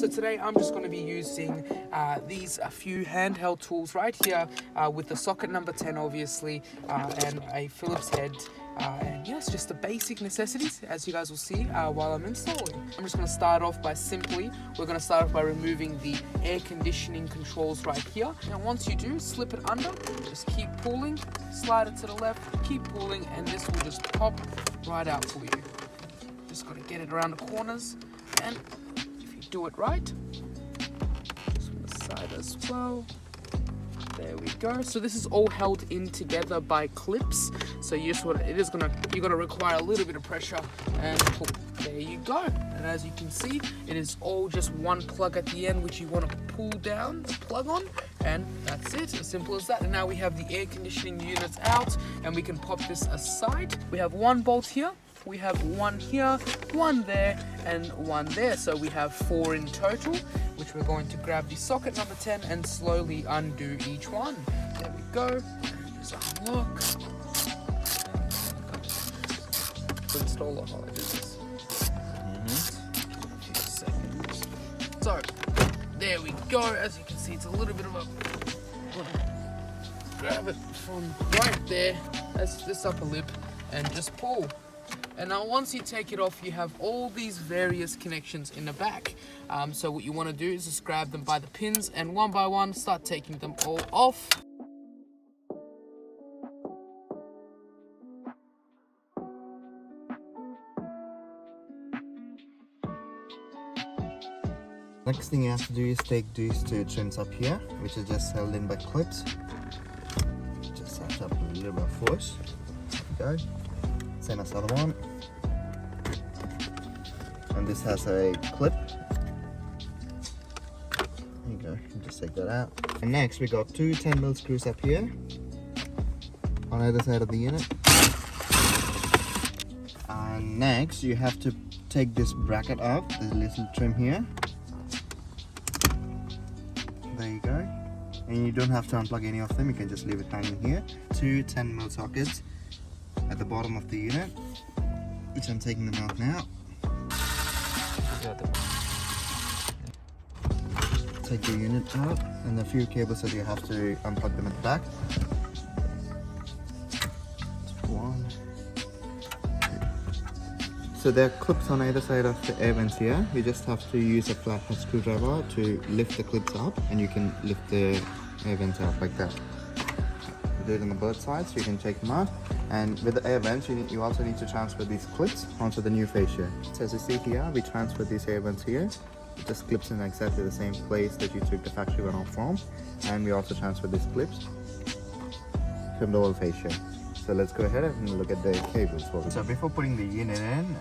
So today I'm just going to be using these a few handheld tools right here with the socket number 10 obviously and a Phillips head. And yes, just the basic necessities, as you guys will see while I'm installing. I'm just going to start off by we're going to start off by removing the air conditioning controls right here. Now once you do, slip it under, just keep pulling, slide it to the left, keep pulling, and this will just pop right out for you. Just got to get it around the corners, and if you do it right, just on the side as well. There we go. So this is all held in together by clips. So you're gonna require a little bit of pressure and pull. There you go. And as you can see, it is all just one plug at the end, which you want to pull down the plug on, and that's it. As simple as that. And now we have the air conditioning units out, and we can pop this aside. We have one bolt here. We have one here, one there, and one there. So we have 4 in total, which we're going to grab the socket number 10 and slowly undo each one. There we go. Just unlock. Install the hard disk. A few seconds. So, there we go. As you can see, it's a little bit of a... Grab it from right there. That's this upper lip, and just pull. And now once you take it off, you have all these various connections in the back. So what you want to do is just grab them by the pins and one by one start taking them all off. Next thing you have to do is take these 2 trims up here, which is just held in by clips. Just touch up a little bit of force. There we go. Same as the other one. And this has a clip. There you go, you just take that out. And next we got 2 10mm screws up here on either side of the unit. And next you have to take this bracket off, the little trim here. There you go. And you don't have to unplug any of them, you can just leave it hanging here. 2 10mm sockets at the bottom of the unit, which I'm taking them out now. Take the unit out, and a few cables that you have to unplug them at the back. 1, 2. So there are clips on either side of the air vents here. You just have to use a flathead screwdriver to lift the clips up, and you can lift the air vents out like that. Do it on the both sides, so you can take them out. And with the air vents, you also need to transfer these clips onto the new fascia. So as you see here, we transfer these air vents here. It just clips in exactly the same place that you took the factory one off from. And we also transfer these clips from the old fascia. So let's go ahead and look at the cables. So before putting the unit in,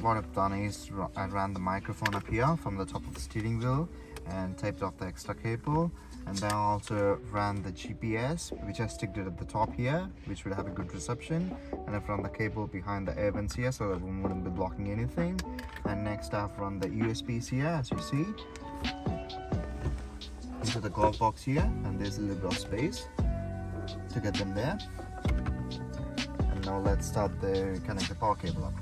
what I've done is I ran the microphone up here from the top of the steering wheel and taped off the extra cable. And then I also ran the GPS, which I sticked it at the top here, which would have a good reception. And I've run the cable behind the air vents here, so that we wouldn't be blocking anything. And next I've run the USBs here, as you see, into the glove box here, and there's a little bit of space to get them there. And now let's start connect the power cable up.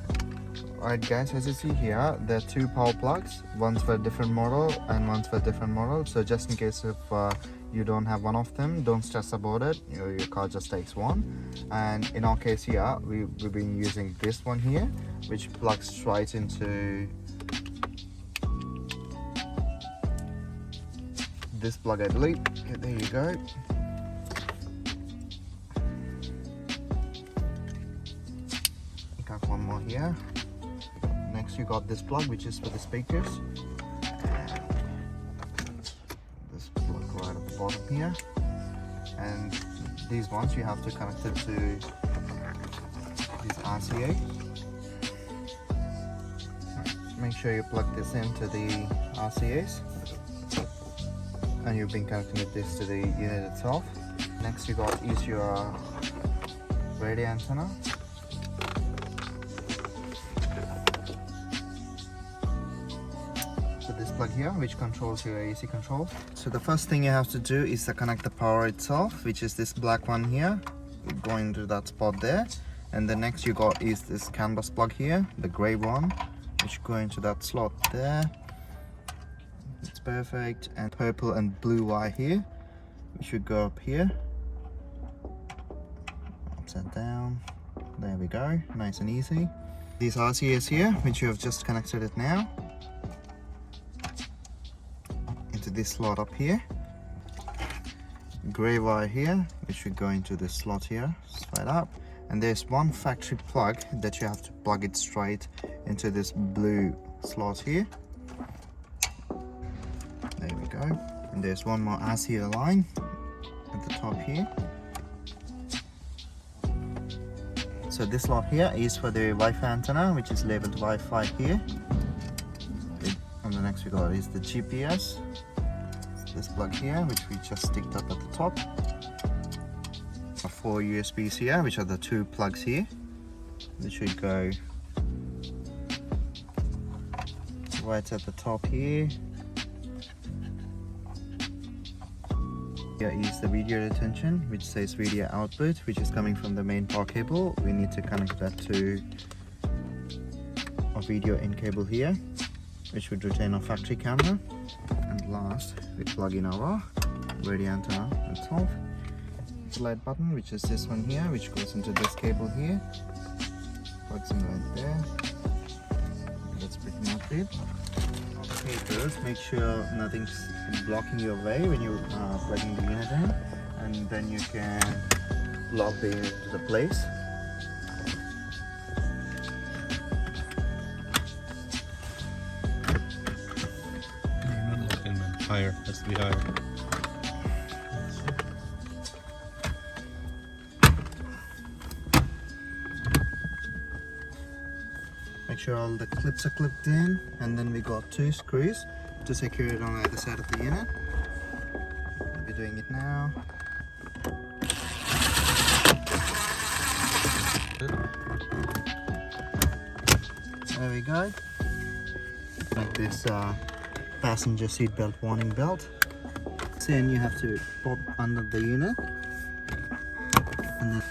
Alright guys, as you see here, there are 2 power plugs, one's for a different model and one's for a different model. So just in case if you don't have one of them, don't stress about it, your car just takes one. And in our case here, we've been using this one here, which plugs right into this plug, I believe. Okay, there you go. Got one more here. Next you got this plug, which is for the speakers, and this plug right at the bottom here, and these ones you have to connect it to this RCA. Make sure you plug this into the RCAs, and you've been connecting this to the unit itself. Next you got is your radio antenna. This plug here, which controls your AC control. So the first thing you have to do is to connect the power itself, which is this black one here, going to that spot there. And the next you got is this canvas plug here, the gray one, which go into that slot there. That's perfect. And purple and blue wire here. We should go up here. Upside down. There we go. Nice and easy. These RCAs here, which you have just connected it now. Into this slot up here. Grey wire here, which should go into this slot here, straight up. And there's one factory plug that you have to plug it straight into this blue slot here. There we go. And there's one more RCA line at the top here. So this slot here is for the Wi-Fi antenna, which is labeled Wi-Fi here. And the next we got is the GPS. This plug here, which we just sticked up at the top. 4 USBs here, which are the 2 plugs here. They should go right at the top here. Here is the video retention, which says video output, which is coming from the main power cable. We need to connect that to a video in cable here, which would retain our factory camera. And last, we plug in our radio antenna itself. Light button, which is this one here, which goes into this cable here. Plugs in right there. That's pretty much it. Okay girls, make sure nothing's blocking your way when you are plugging the unit in, and then you can lock the unit to the place. You're not locking them higher, has to be higher. Make sure all the clips are clipped in, and then we got 2 screws to secure it on either side of the unit. We'll be doing it now. There we go. Like this passenger seat belt warning belt. Then you have to pop under the unit, and then